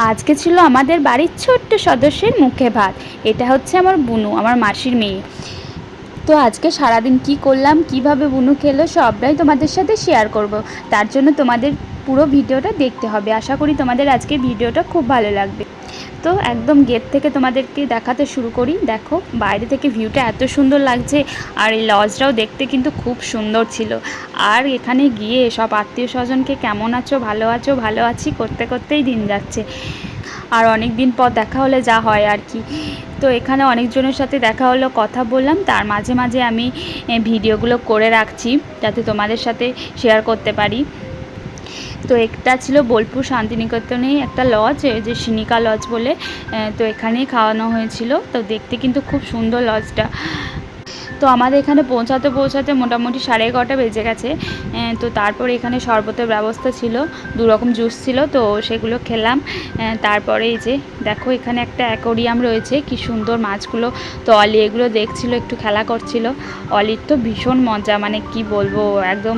আজকে ছিল আমাদের বাড়ির ছোট্ট সদস্যের মুখে ভাত। এটা হচ্ছে আমার বুনু, আমার মাসির মেয়ে। তো আজকে সারাদিন কি করলাম, কিভাবে বুনু খেলো, সবটাই তোমাদের সাথে শেয়ার করব। তার জন্য তোমাদের পুরো ভিডিওটা দেখতে হবে। আশা করি তোমাদের আজকের ভিডিওটা খুব ভালো লাগবে। তো একদম গেট থেকে তোমাদেরকে দেখাতে শুরু করি। দেখো বাইরে থেকে ভিউটা এত সুন্দর লাগছে, আর এই লজটাও দেখতে কিন্তু খুব সুন্দর ছিল। আর এখানে গিয়ে সব আত্মীয় স্বজনকে কেমন আছো, ভালো আছি করতে করতেই দিন যাচ্ছে। আর অনেক দিন পর দেখা হলে যা হয় আর কি। তো এখানে অনেকজনের সাথে দেখা হলো, কথা বললাম, তার মাঝে মাঝে আমি ভিডিওগুলো করে রাখছি যাতে তোমাদের সাথে শেয়ার করতে পারি। তো একটা ছিল বোলপুর শান্তিনিকেতনেই একটা লজ, যে সিনিকা লজ বলে, তো এখানেই খাওয়ানো হয়েছিল। তো দেখতে কিন্তু খুব সুন্দর লজটা। তো আমাদের এখানে পৌঁছাতে মোটামুটি 11:30 বেজে গেছে। তো তারপরে এখানে শরবতের ব্যবস্থা ছিল, 2 রকম জুস ছিল, তো সেগুলো খেলাম। তারপরে এই যে দেখো এখানে একটা অ্যাকোরিয়াম রয়েছে, কি সুন্দর মাছগুলো। তো অলি এগুলো দেখছিল, একটু খেলা করছিল। অলির তো ভীষণ মজা, মানে কি বলবো, একদম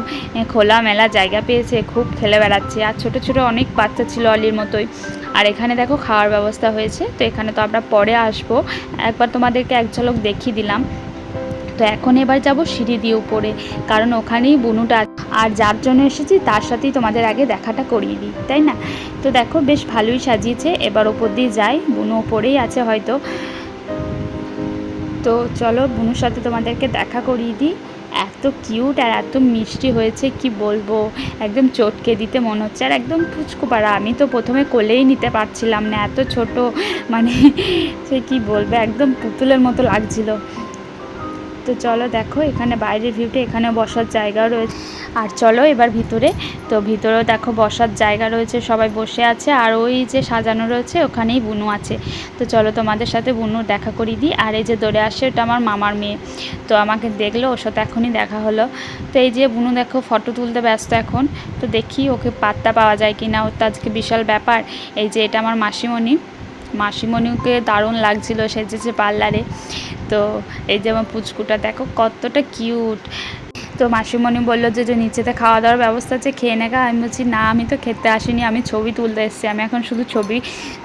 খোলামেলা জায়গা পেয়েছে, খুব খেলে বেড়াচ্ছে। আর ছোট ছোট অনেক বাচ্চা ছিল অলির মতোই। আর এখানে দেখো খাওয়ার ব্যবস্থা হয়েছে, তো এখানে তো আমরা পরে আসবো, একবার তোমাদেরকে এক ঝলক দেখিয়ে দিলাম। তো এখন এবার যাব সিঁড়ি দিয়ে উপরে, কারণ ওখানেই বুনুটা, আর যার জন্য এসেছি তার সাথেই তোমাদের আগে দেখাটা করিয়ে দিই, তাই না? তো দেখো বেশ ভালোই সাজিয়েছে। এবার ওপর দিয়ে যাই, বুনু ওপরেই আছে হয়তো। তো চলো বুনুর সাথে তোমাদেরকে দেখা করিয়ে দিই। এত কিউট আর এত মিষ্টি হয়েছে, কি বলবো, একদম চটকে দিতে মনে হচ্ছে। আর একদম পুচকু পাড়া, আমি তো প্রথমে কোলেই নিতে পারছিলাম না, এত ছোট, মানে সে কি বলবে, একদম পুতুলের মতো লাগছিল। তো চলো দেখো এখানে বাইরের ভিউটা, এখানে বসার জায়গাও রয়েছে। আর চলো এবার ভিতরে। তো ভিতরেও দেখো বসার জায়গা রয়েছে, সবাই বসে আছে। আর ওই যে সাজানো রয়েছে ওখানেই বুনু আছে। তো চলো তোমাদের সাথে বুনুর দেখা করিয়ে দিই। আর এই যে দৌড়ে আসছে, ওটা আমার মামার মেয়ে। তো আমাকে দেখলো, ওর সাথে এখনই দেখা হলো। তো এই যে বুনু দেখো ফটো তুলতে ব্যস্ত এখন। তো দেখি ওকে পাত্তা পাওয়া যায় কি না, ওর তো আজকে বিশাল ব্যাপার। এই যে এটা আমার মাসিমণিকে দারুণ লাগছিল সেজেছে পার্লারে। তো এই যে আমার পুচকুটা দেখো কতটা কিউট। তো মাসিমণি বললো যে নিচেতে খাওয়া দাওয়ার ব্যবস্থা আছে, খেয়ে নেগা। আমি বলছি না, আমি তো খেতে আসিনি, আমি ছবি তুলতে এসেছি। আমি এখন শুধু ছবি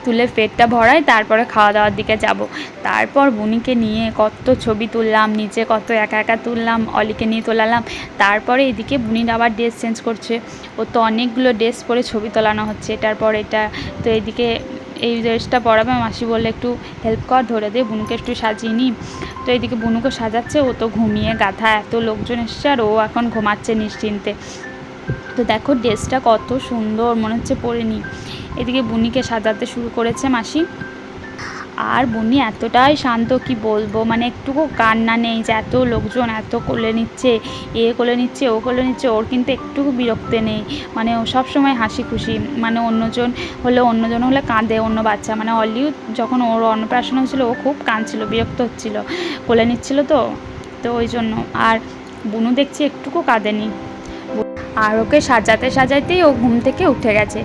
তুলে পেটটা ভরাই, তারপরে খাওয়া দাওয়ার দিকে যাব। তারপর বুনিকে নিয়ে কত ছবি তুললাম, নিচে কত একা একা তুললাম, অলিকে নিয়ে তোলালাম। তারপরে এদিকে বুনির আবার ড্রেস চেঞ্জ করছে। ও তো অনেকগুলো ড্রেস পরে ছবি তোলানো হচ্ছে, এটার পর এটা। তো এইদিকে এই ড্রেসটা পরাবে, মাসি বললে একটু হেল্প কর, ধরে দে, বুনুকে একটু সাজিয়ে নিই। তো এইদিকে বুনুকে সাজাচ্ছে, ও তো ঘুমিয়ে গাধা, এত লোকজন এসছে আর ও এখন ঘুমাচ্ছে নিশ্চিন্তে। তো দেখো ড্রেসটা কত সুন্দর, মনে হচ্ছে পরে নিই। এদিকে বুনিকে সাজাতে শুরু করেছে মাসি। আর বুনি এতটাই শান্ত, কি বলবো, মানে একটুকু কান্না নেই, যে এত লোকজন এত কোলে নিচ্ছে, কোলে নিচ্ছে, ও কোলে নিচ্ছে, ওর কিন্তু একটুকু বিরক্তি নেই। মানে ও সবসময় হাসি খুশি। মানে অন্যজন হলে কাঁদে, অন্য বাচ্চা, মানে অলিও যখন ওর অন্নপ্রাশন হয়েছিল ও খুব কাঁদছিল, বিরক্ত হচ্ছিল, কোলে নিচ্ছিল তো। তো ওই জন্য। আর বুনু দেখছি একটুকু কাঁদেনি। আর ওকে সাজাতে সাজাতেই ও ঘুম থেকে উঠে গেছে।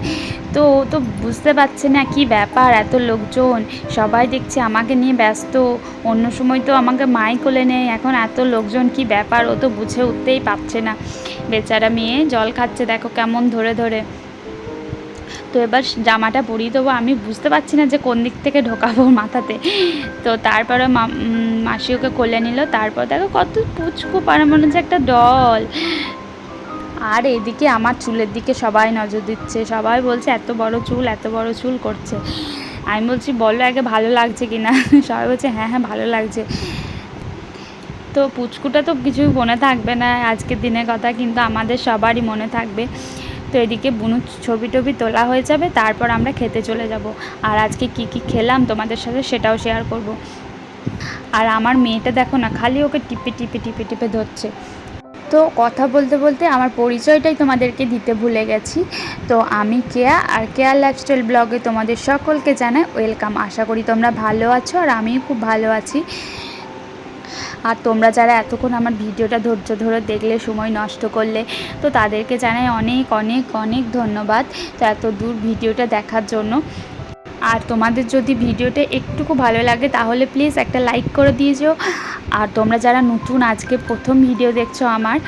তো ও তো বুঝতে পারছে না কি ব্যাপার, এত লোকজন, সবাই দেখছে আমাকে নিয়ে ব্যস্ত। অন্য সময় তো আমাকে মাই কোলে নেই, এখন এত লোকজন, কি ব্যাপার, ও তো বুঝে উঠতেই পারছে না। বেচারা মেয়ে জল খাচ্ছে দেখো কেমন ধরে ধরে। তো এবার জামাটা পরিয়ে দেবো, আমি বুঝতে পারছি না যে কোন দিক থেকে ঢোকাবো মাথাতে। তো তারপরে মাসি ওকে কোলে নিল। তারপর দেখো কত পুচকু পাড়া, মনে হচ্ছে একটা ডল। আর এদিকে আমার চুলের দিকে সবাই নজর দিচ্ছে, সবাই বলছে এত বড় চুল করছে। আমি বলছি বলো আগে ভালো লাগছে কি না। সবাই বলছে হ্যাঁ হ্যাঁ ভালো লাগছে। তো পুচকুটা তো কিছুই মনে থাকবে না আজকের দিনের কথা, কিন্তু আমাদের সবারই মনে থাকবে। তো এদিকে বুনুর ছবি টবি তোলা হয়ে যাবে, তারপর আমরা খেতে চলে যাব। আর আজকে কি কি খেলাম তোমাদের সাথে সেটাও শেয়ার করব। আর আমার মেয়েটা দেখো না, খালি ওকে টিপে টিপে টিপে টিপে ধরছে। তো কথা বলতে বলতে আমার পরিচয়টাই তোমাদেরকে দিতে ভুলে গেছি। তো আমি কেয়া, আর কেয়া লাইফস্টাইল ব্লগে তোমাদের সকলকে জানাই ওয়েলকাম। আশা করি তোমরা ভালো আছো, আর আমিও খুব ভালো আছি। আর তোমরা যারা এতক্ষণ আমার ভিডিওটা ধৈর্য ধরে দেখলে, সময় নষ্ট করলে, তো তাদেরকে জানাই অনেক অনেক অনেক ধন্যবাদ, তো এত দূর ভিডিওটা দেখার জন্য। আর তোমাদের যদি ভিডিওটা একটুকু ভালো লাগে তাহলে প্লিজ একটা লাইক করে দিয়ে যেও। আর তোমরা যারা নতুন আজকে প্রথম ভিডিও দেখছো আমার,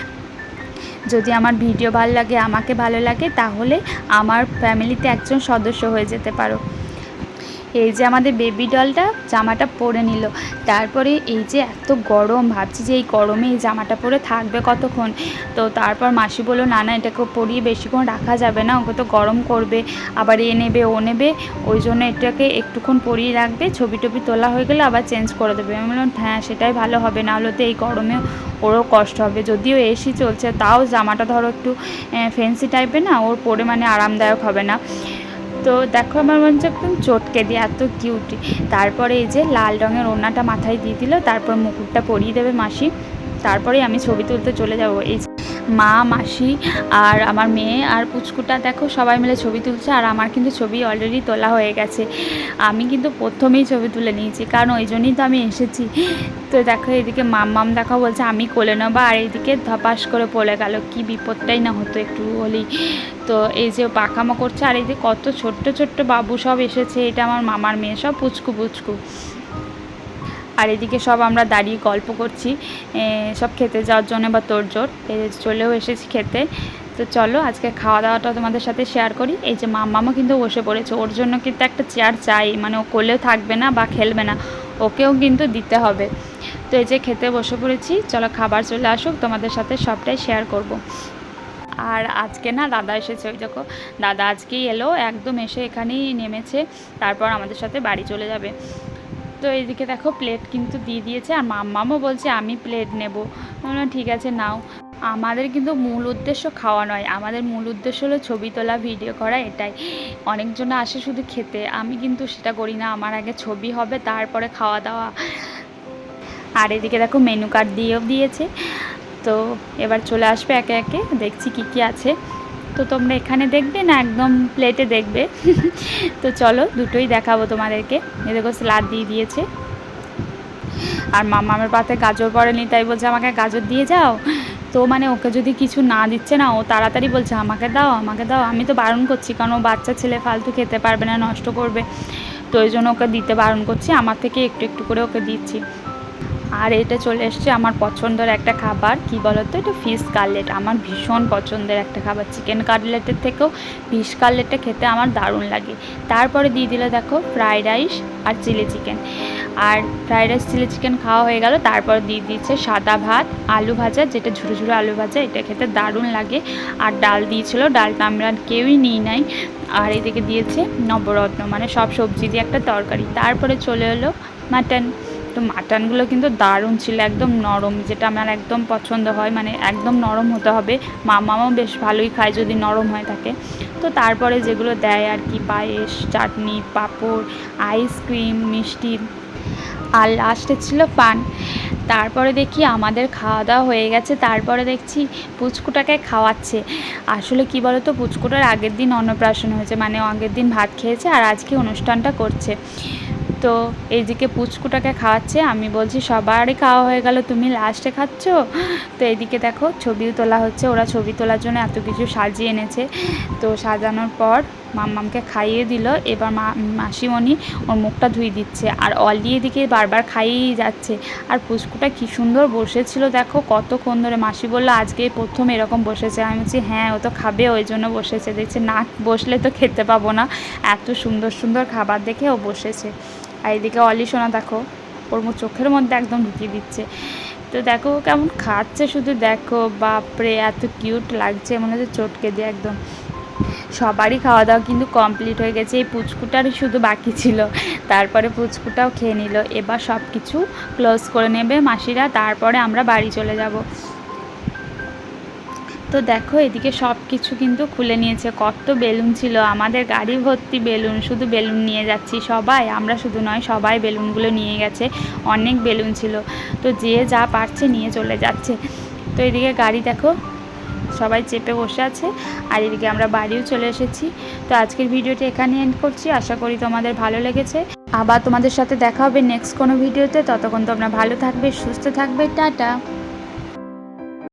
যদি আমার ভিডিও ভালো লাগে, আমাকে ভালো লাগে, তাহলে আমার ফ্যামিলিতে একজন সদস্য হয়ে যেতে পারো। এই যে আমাদের বেবি ডলটা জামাটা পরে নিল। তারপরে এই যে এত গরম, ভাবছি যে এই গরমে এই জামাটা পরে থাকবে কতক্ষণ। তো তারপর মাসি বললো না না, এটাকে পরিয়ে বেশিক্ষণ রাখা যাবে না, ওকে তো গরম করবে, আবার এ নেবে ও নেবে, ওই জন্য এটাকে একটুক্ষণ পরিয়ে রাখবে, ছবি টবি তোলা হয়ে গেলে আবার চেঞ্জ করে দেবে। আমি বললাম হ্যাঁ সেটাই ভালো হবে, না হলে তো এই গরমে ওরও কষ্ট হবে। যদিও এসি চলছে তাও জামাটা ধরো একটু ফ্যান্সি টাইপের না, ওর পরে মানে আরামদায়ক হবে না। তো দেখো আমার মনে হচ্ছে একদম চটকে দিয়ে এত কিউটি। তারপরে এই যে লাল রঙের ওড়নাটা মাথায় দিয়ে দিল, তারপর মুকুটটা পরিয়ে দেবে মাসি, তারপরে আমি ছবি তুলতে চলে যাব। এই মা, মাসি আর আমার মেয়ে আর পুচকুটা দেখো সবাই মিলে ছবি তুলছে, আর আমার কিন্তু ছবি অলরেডি তোলা হয়ে গেছে। আমি কিন্তু প্রথমেই ছবি তুলে নিয়েছি, কারণ ওই জন্যই তো আমি এসেছি। তো দেখো এদিকে মাম দেখো বলছে আমি কোলে নেবো, আর এইদিকে ধপাস করে পড়ে গেল, কি বিপদটাই না হতো একটু হলেই। তো এই যে পাখামো করছে, আর এই যে কত ছোট্ট ছোট্ট বাবু সব এসেছে, এটা আমার মামার মেয়ে, সব পুচকু পুচকু। আর এদিকে সব আমরা দাঁড়িয়ে গল্প করছি সব খেতে যাওয়ার জন্য বা তোড়জোড়, চলেও এসেছি খেতে। তো চলো আজকে খাওয়া দাওয়াটা তোমাদের সাথে শেয়ার করি। এই যে মাম্মামও কিন্তু বসে পড়েছে, ওর জন্য কিন্তু একটা চেয়ার চাই, মানে ও কোলেও থাকবে না বা খেলবে না, ওকেও কিন্তু দিতে হবে। তো এই যে খেতে বসে পড়েছি, চলো খাবার চলে আসুক, তোমাদের সাথে সবটাই শেয়ার করব। আর আজকে না দাদা এসেছে, ওই দেখো দাদা আজকেই এলো, একদম এসে এখানেই নেমেছে, তারপর আমাদের সাথে বাড়ি চলে যাবে। তো এইদিকে দেখো প্লেট কিন্তু দিয়ে দিয়েছে, আর মাম্মামও বলছে আমি প্লেট নেব। বললাম ঠিক আছে নাও। আমাদের কিন্তু মূল উদ্দেশ্য খাওয়া নয়, আমাদের মূল উদ্দেশ্য হলো ছবি তোলা, ভিডিও করা, এটাই। অনেকজন আসে শুধু খেতে, আমি কিন্তু সেটা করি না, আমার আগে ছবি হবে তারপরে খাওয়া দাওয়া। আর এদিকে দেখো মেনু কার্ড দিয়েও দিয়েছে, তো এবার চলে আসবে একে একে, দেখছি কি কি আছে। তো তোমরা এখানে দেখবে না একদম প্লেটে দেখবে। তো চলো দুটোই দেখাবো তোমাদেরকে। এ দেখো স্যালাড দিয়ে দিয়েছে, আর মামামের পাতে গাজর পড়েনি, তাই বলছে আমাকে গাজর দিয়ে যাও। তো মানে ওকে যদি কিছু না দিচ্ছে না, ও তাড়াতাড়ি বলছে আমাকে দাও আমাকে দাও। আমি তো বারণ করছি, কারণ ও বাচ্চা ছেলে, ফালতু খেতে পারবে না, নষ্ট করবে, তো ওই জন্য ওকে দিতে বারণ করছি, আমার থেকে একটু একটু করে ওকে দিচ্ছি। আর এটা চলে এসছে আমার পছন্দের একটা খাবার, কি বলতো, এটা ফিশ কাটলেট, আমার ভীষণ পছন্দের একটা খাবার, চিকেন কাটলেটের থেকেও ফিশ কাটলেটটা খেতে আমার দারুণ লাগে। তারপরে দিয়ে দিল দেখো ফ্রাইড রাইস আর চিলি চিকেন, আর ফ্রাইড রাইস চিলি চিকেন খাওয়া হয়ে গেল, তারপর দিয়ে দিচ্ছে সাদা ভাত, আলু ভাজা, যেটা ঝুড়ো ঝুড়ো আলু ভাজা, এটা খেতে দারুণ লাগে, আর ডাল দিয়েছিল, ডালটা আমরা কেউই নিই নাই। আর এদিকে দিয়েছে নবরত্ন, মানে সব সবজি দিয়ে একটা তরকারি। তারপরে চলে এলো মাটন, তো মাটনগুলো কিন্তু দারুণ ছিল, একদম নরম, যেটা আমার একদম পছন্দ হয়, মানে একদম নরম হতে হবে। মামাও বেশ ভালোই খায় যদি নরম হয়ে থাকে। তো তারপরে যেগুলো দেয় আর কি, পায়েস, চাটনি, পাঁপড়, আইসক্রিম, মিষ্টি, আর লাস্টে ছিল পান। তারপরে দেখি আমাদের খাওয়া দাওয়া হয়ে গেছে, তারপরে দেখছি পুচকুটাকে খাওয়াচ্ছে। আসলে কি বলো তো, পুচকুটার আগের দিন অন্নপ্রাশন হয়েছে, মানে আগের দিন ভাত খেয়েছে, আর আজকে অনুষ্ঠানটা করছে। তো এইদিকে পুচকুটাকে খাওয়াচ্ছে, আমি বলছি সবারই খাওয়া হয়ে গেল, তুমি লাস্টে খাচ্ছ। তো এইদিকে দেখো ছবিও তোলা হচ্ছে, ওরা ছবি তোলার জন্য এত কিছু সাজিয়ে এনেছে। তো সাজানোর পর মাম্মামকে খাইয়ে দিল, এবার মাসিমণি ওর মুখটা ধুয়ে দিচ্ছে, আর অলি এদিকে বারবার খাইয়েই যাচ্ছে। আর পুচকুটা কী সুন্দর বসেছিল দেখো কতক্ষণ ধরে, মাসি বললো আজকে প্রথম এরকম বসেছে। আমি বলছি হ্যাঁ ও তো খাবে ওই জন্য বসেছে, দেখছে না বসলে তো খেতে পাবো না, এত সুন্দর সুন্দর খাবার দেখে ও বসেছে। আর এদিকে অলি সোনা দেখো ওর চোখের মধ্যে একদম ঢুকিয়ে দিচ্ছে। তো দেখো কেমন খাচ্ছে, শুধু দেখো, বাপরে এত কিউট লাগছে, মনে হচ্ছে চটকে দিয়ে একদম। সবারই খাওয়া দাওয়া কিন্তু কমপ্লিট হয়ে গেছে, এই পুচকুটারই শুধু বাকি ছিল। তারপরে পুচকুটাও খেয়ে নিল, এবার সব কিছু ক্লোজ করে নেবে মাসিরা, তারপরে আমরা বাড়ি চলে যাব। তো দেখো এদিকে সব কিছু কিন্তু খুলে নিয়েছে, কত বেলুন ছিল, আমাদের গাড়ি ভর্তি বেলুন, শুধু বেলুন নিয়ে যাচ্ছি সবাই, আমরা শুধু নয় সবাই বেলুনগুলো নিয়ে গেছে, অনেক বেলুন ছিল, তো যে যা পারছে নিয়ে চলে যাচ্ছে। তো এদিকে গাড়ি দেখো সবাই চেপে বসে আছে, আর এদিকে আমরা বাড়িও চলে এসেছি। তো আজকের ভিডিওটি এখানে এন্ড করছি, আশা করি তোমাদের ভালো লেগেছে। আবার তোমাদের সাথে দেখা হবে নেক্সট কোনো ভিডিওতে, ততক্ষণ তোমরা ভালো থাকবে, সুস্থ থাকবে, টাটা।